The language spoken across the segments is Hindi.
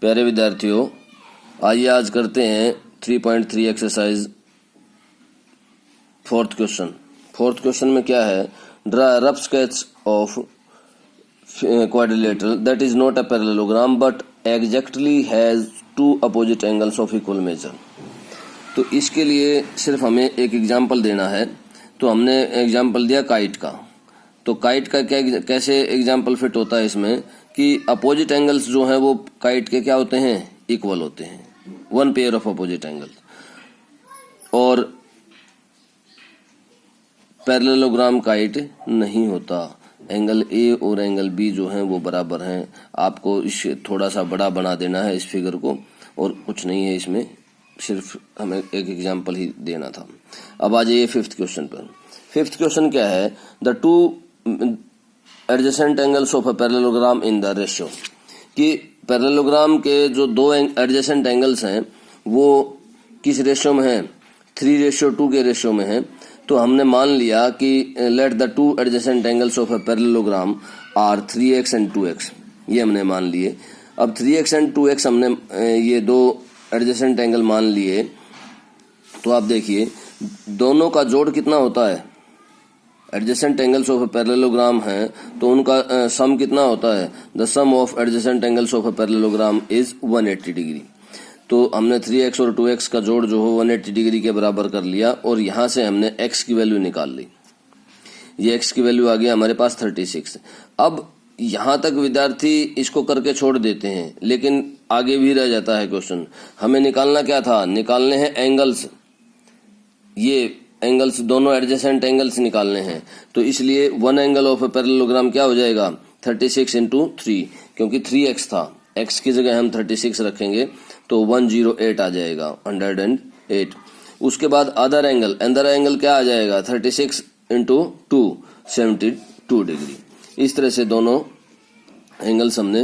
प्यारे विद्यार्थियों, आइए आज करते हैं 3.3 एक्सरसाइज फोर्थ क्वेश्चन में क्या है, draw rough sketch of quadrilateral that is not a parallelogram but exactly has two opposite angles of equal measure. तो इसके लिए सिर्फ हमें एक एग्जाम्पल देना है। तो हमने एग्जाम्पल दिया काइट का। तो काइट का क्या कैसे एग्जाम्पल फिट होता है इसमें कि अपोजिट एंगल्स जो हैं वो काइट के क्या होते हैं, इक्वल होते हैं, one pair of opposite angles. और पैरेललोग्राम काइट नहीं होता, एंगल ए और एंगल बी जो हैं वो बराबर हैं। आपको इस थोड़ा सा बड़ा बना देना है इस फिगर को, और कुछ नहीं है इसमें, सिर्फ हमें एक एग्जाम्पल ही देना था। अब आ जाइए फिफ्थ क्वेश्चन पर। फिफ्थ क्वेश्चन क्या है, the two adjacent angles of a parallelogram in the ratio, कि पैरेललोग्राम के जो दो एडजेसेंट एंगल्स हैं वो किस रेशियो में है, 3:2 के रेशियो में है। तो हमने मान लिया कि let the two adjacent angles of a parallelogram are 3x and 2x, ये हमने मान लिए। अब 3x एंड 2x हमने ये दो एडजेसेंट एंगल मान लिए। तो आप देखिए दोनों का जोड़ कितना होता है, adjacent angles of a parallelogram है तो उनका सम कितना होता है, the sum of adjacent angles of a parallelogram is 180 degree. तो हमने 3x और 2x का जोड़ जो हो 180 डिग्री के बराबर कर लिया, और यहां से हमने x की वैल्यू निकाल ली। ये x की वैल्यू आ गई हमारे पास 36। अब यहां तक विद्यार्थी इसको करके छोड़ देते हैं, लेकिन आगे भी रह जाता है क्वेश्चन। हमें निकालना क्या था, निकालने हैं एंगल्स, ये एंगल्स दोनों एडजेसेंट एंगल्स निकालने हैं। तो इसलिए one angle of a parallelogram क्या हो जाएगा, 36 इंटू 3, क्योंकि 3x था, x की जगह हम 36 रखेंगे तो 108 आ जाएगा, 108। उसके बाद अदर एंगल क्या आ जाएगा, 36 इंटू 2, 72 डिग्री। इस तरह से दोनों एंगल्स हमने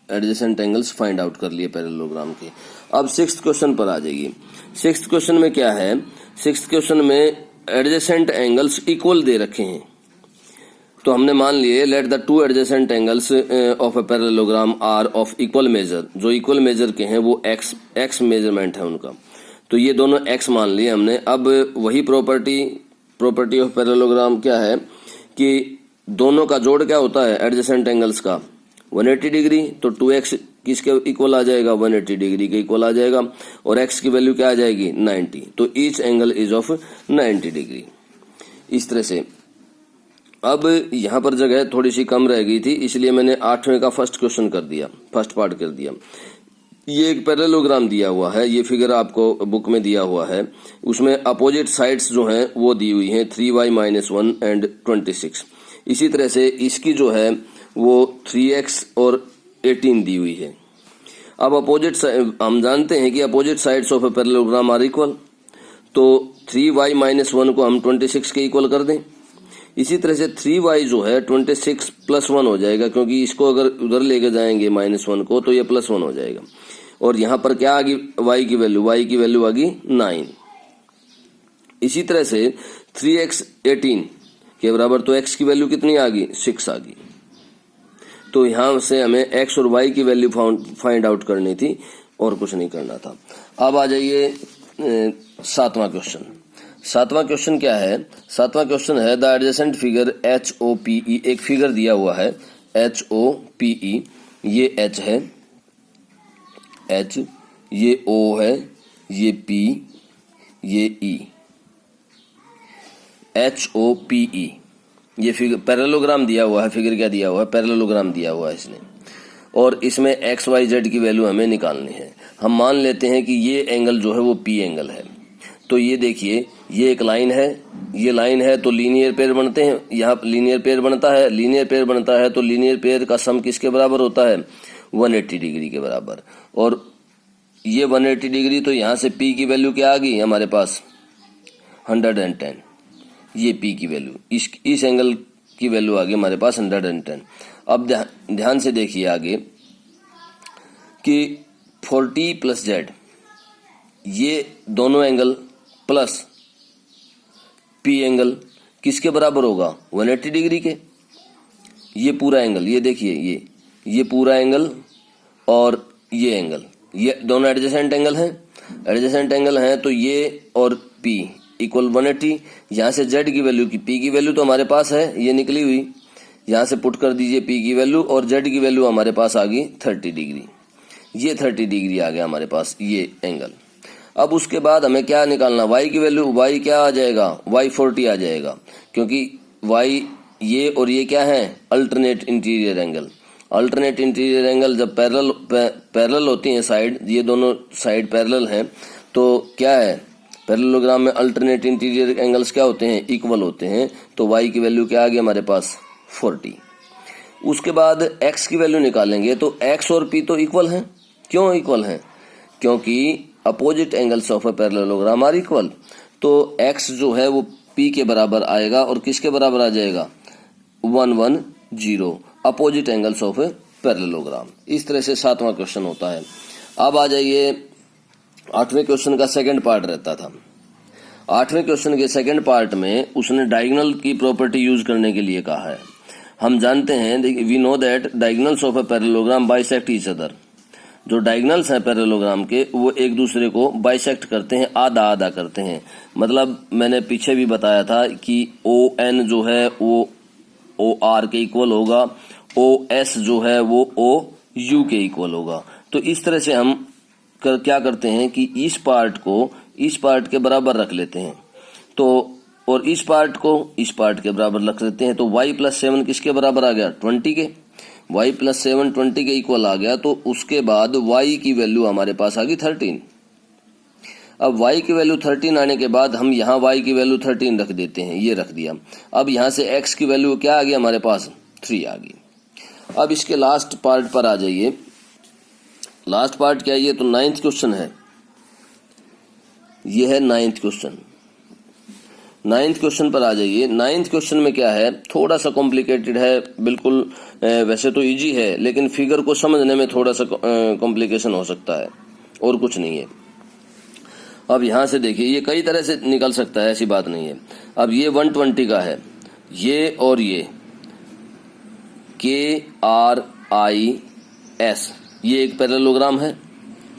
एडजेसेंट एंगल्स फाइंड आउट कर लिए पैरेललोग्राम के। अब सिक्स्थ क्वेश्चन पर आ जाइए। सिक्स्थ क्वेश्चन में क्या है, सिक्स्थ क्वेश्चन में एडजेसेंट एंगल्स इक्वल दे रखे हैं। तो हमने मान लिए let the two adjacent angles of a parallelogram are of equal measure, जो इक्वल मेजर के हैं वो x मेजरमेंट है उनका। तो ये दोनों x मान लिए हमने। अब वही प्रॉपर्टी ऑफ पैरेललोग्राम क्या है कि दोनों का जोड़ क्या होता है एडजेसेंट एंगल्स का, 180 डिग्री। तो 2x किसके इक्वल आ जाएगा, 180 डिग्री के इक्वल आ जाएगा, और x की वैल्यू क्या आ जाएगी, 90। तो each angle is of 90 degree. इस तरह से अब यहां पर जगह थोड़ी सी कम रह गई थी, इसलिए मैंने 8वें का फर्स्ट क्वेश्चन कर दिया, फर्स्ट पार्ट कर दिया। ये एक पैरेललोग्राम दिया हुआ है, ये फिगर आपको बुक में दिया हुआ है। उसमें अपोजिट साइड्स जो हैं वो दी हुई हैं 3y-1 एंड 26। इसी तरह से इसकी जो है वो 3x और 18 दी हुई है। अब हम जानते हैं कि opposite sides of a parallelogram are equal, तो 3y-1 को हम 26 के इक्वल कर दें। इसी तरह से 3y जो है 26 + 1 हो जाएगा, क्योंकि इसको अगर उधर लेके जाएंगे -1 को तो ये +1 हो जाएगा। और यहाँ पर क्या आ गई y की वैल्यू आ गई 9। इसी तरह से 3x 18 के बराबर, तो x की वैल्यू कितनी आ गई, 6 आ गई। तो यहाँ से हमें x और y की वैल्यू फाइंड आउट करनी थी, और कुछ नहीं करना था। अब आ जाइए 7वां क्वेश्चन। 7वां क्वेश्चन क्या है, 7वां क्वेश्चन है द एडजेसेंट फिगर HOPE। एक फिगर दिया हुआ है HOPE, ये H है, H, ये O है, ये P, ये E, HOPE। ये फिगर पैरेललोग्राम दिया हुआ है, फिगर क्या दिया हुआ है, पैरेललोग्राम दिया हुआ है इसने, और इसमें XYZ की वैल्यू हमें निकालनी है। हम मान लेते हैं कि ये एंगल जो है वो P एंगल है। तो ये देखिए, ये एक लाइन है, ये लाइन है, तो लीनियर पेयर बनते हैं। यहाँ लीनियर पेयर बनता है, तो लीनियर पेयर का सम किसके बराबर होता है, 180 डिग्री के बराबर। और ये 180 डिग्री, तो यहाँ से P की वैल्यू क्या आ गई हमारे पास, 110। ये P की वैल्यू, इस एंगल की वैल्यू आ गई हमारे पास 110। अब ध्यान से देखिए आगे कि 40 + Z, ये दोनों एंगल प्लस P एंगल किसके बराबर होगा, 180 डिग्री के। ये पूरा एंगल, ये देखिए, ये पूरा एंगल और ये एंगल, ये दोनों एडजेसेंट एंगल हैं, एडजेसेंट एंगल हैं, तो ये और P इक्वल 180। यहाँ से Z की वैल्यू की P की वैल्यू तो हमारे पास है, ये निकली हुई, यहाँ से पुट कर दीजिए P की वैल्यू और Z की वैल्यू हमारे पास आ गई 30 डिग्री। ये 30 डिग्री आ गया हमारे पास ये एंगल। अब उसके बाद हमें क्या निकालना, Y की वैल्यू, Y क्या आ जाएगा, Y 40 आ जाएगा, क्योंकि Y ये और ये क्या है, alternate interior angle. Alternate interior angle जब पैरेलल होती हैं साइड, ये दोनों साइड पैरेलल हैं, तो क्या है, पैरेललोग्राम में अल्टरनेट इंटीरियर एंगल्स क्या होते हैं, इक्वल होते हैं। तो Y की वैल्यू क्या आ गई हमारे पास, 40। उसके बाद X की वैल्यू निकालेंगे, तो X और P तो इक्वल हैं। क्यों इक्वल हैं, क्योंकि opposite angles of a parallelogram are equal. तो X जो है वो P के बराबर आएगा और किसके बराबर आ जाएगा, 110, opposite angles of a parallelogram. इस तरह से 7वां क्वेश्चन होता है। अब आ जाइए 8वें क्वेश्चन का सेकंड पार्ट रहता था। 8वें क्वेश्चन के सेकंड पार्ट में उसने डायगोनल की प्रॉपर्टी यूज करने के लिए कहा है। हम जानते हैं, we know that diagonals of a parallelogram bisect each other. जो डायगोनल्स हैं पैरेललोग्राम के, वो एक दूसरे को बाइसेक्ट करते हैं, आधा आधा करते हैं। मतलब मैंने पीछे भी बताया था कि ON जो है वो OR के इक्वल होगा, OS जो है वो OU के इक्वल होगा। तो इस तरह से हम क्या करते हैं कि इस पार्ट को इस पार्ट के बराबर रख लेते हैं, तो और इस पार्ट को इस पार्ट के बराबर रख लेते हैं। तो y + 7 किसके बराबर आ गया, 20 के। y + 7 20 के इक्वल आ गया। तो उसके बाद y की वैल्यू हमारे पास आ गई 13। अब y की वैल्यू 13 आने के बाद हम यहाँ y की वैल्यू 13 रख देते हैं, ये रख दिया। अब यहाँ से x की वैल्यू क्या आ गई हमारे पास, 3 आ गई। अब इसके लास्ट पार्ट पर आ जाइए। लास्ट पार्ट क्या है, ये तो 9th क्वेश्चन है, ये है 9th क्वेश्चन। 9th क्वेश्चन पर आ जाइए। 9th क्वेश्चन में क्या है, थोड़ा सा कॉम्प्लिकेटेड है, बिल्कुल वैसे तो इजी है, लेकिन फिगर को समझने में थोड़ा सा कॉम्प्लिकेशन हो सकता है, और कुछ नहीं है। अब यहां से देखिए, ये कई तरह से निकल सकता है, ऐसी बात नहीं है। अब ये 120 का है, ये और ये KRIS, ये एक पैरेललोग्राम है,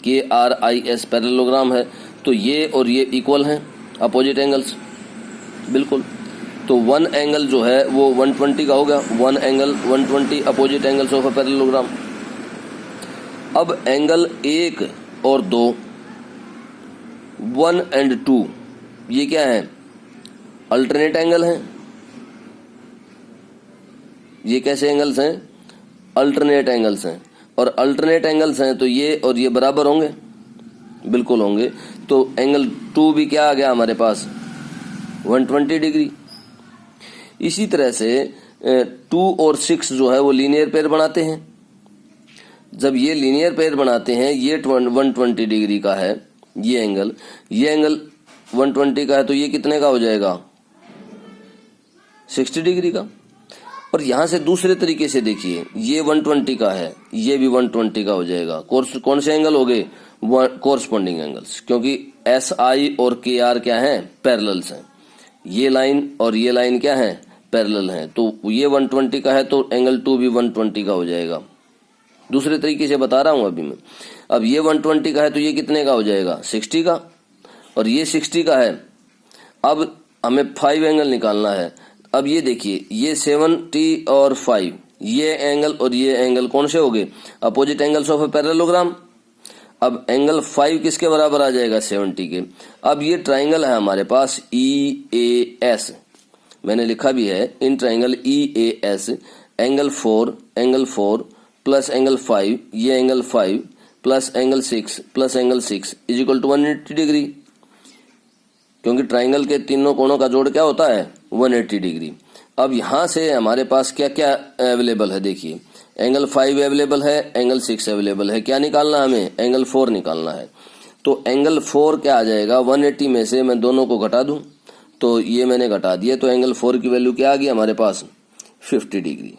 KRIS पैरेललोग्राम है। तो ये और ये इक्वल हैं, अपोजिट एंगल्स, बिल्कुल। तो वन एंगल जो है वो 120 का हो गया, one angle 120 opposite angles of a parallelogram. अब एंगल 1 और 2, 1 और 2, ये क्या है, अल्टरनेट एंगल हैं। ये कैसे एंगल्स हैं, अल्टरनेट एंगल्स हैं। और अल्टरनेट एंगल्स हैं तो ये और ये बराबर होंगे, बिल्कुल होंगे। तो एंगल 2 भी क्या आ गया हमारे पास, 120 डिग्री। इसी तरह से 2 और 6 जो है वो लीनियर पेयर बनाते हैं। जब ये लीनियर पेयर बनाते हैं, ये 120 डिग्री का है ये एंगल 120 का है, तो ये कितने का हो जाएगा, 60 डिग्री का। और यहां से दूसरे तरीके से देखिए, ये 120 का है, ये भी 120 का हो जाएगा। कौन से एंगल हो गए, कोरस्पॉन्डिंग एंगल्स, क्योंकि SI और KR क्या है, पैरेलल्स हैं। ये लाइन और ये लाइन क्या है, पैरेलल हैं। तो ये 120 का है तो एंगल 2 भी 120 का हो जाएगा। दूसरे तरीके से बता रहा हूं अभी मैं। अब ये 120 का है तो ये कितने का हो जाएगा, 60 का, और ये 60 का है। अब हमें 5 एंगल निकालना है। अब ये देखिए, ये 70 और 5, ये एंगल और ये एंगल कौन से हो गए, opposite angles of a parallelogram. अब एंगल 5 किसके बराबर आ जाएगा, 70 के। अब ये ट्राइंगल है हमारे पास EAS, मैंने लिखा भी है, in triangle EAS angle 4 plus angle 5, ये angle 5 plus angle 6 plus angle 6 is equal to 180 डिग्री। क्योंकि ट्राइंगल के तीनों कोणों का जोड़ क्या होता है, 180 डिग्री। अब यहां से हमारे पास क्या क्या अवेलेबल है, देखिए एंगल 5 अवेलेबल है, एंगल 6 अवेलेबल है। क्या निकालना हमें, एंगल 4 निकालना है। तो एंगल 4 क्या आ जाएगा, 180 में से मैं दोनों को घटा दूं, तो ये मैंने घटा दिया। तो एंगल 4 की वैल्यू क्या आ गई हमारे पास, 50 डिग्री।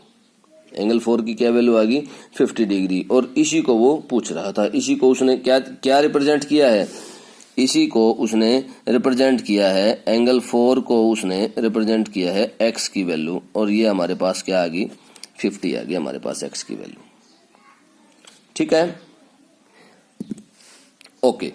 एंगल 4 की क्या वैल्यू आ गई, 50 डिग्री। और इसी को वो पूछ रहा था, इसी को उसने क्या रिप्रेजेंट किया है, इसी को उसने रिप्रेजेंट किया है, एंगल 4 को उसने रिप्रेजेंट किया है x की वैल्यू, और ये हमारे पास क्या आ गई, 50 आ गई हमारे पास x की वैल्यू। ठीक है, ओके।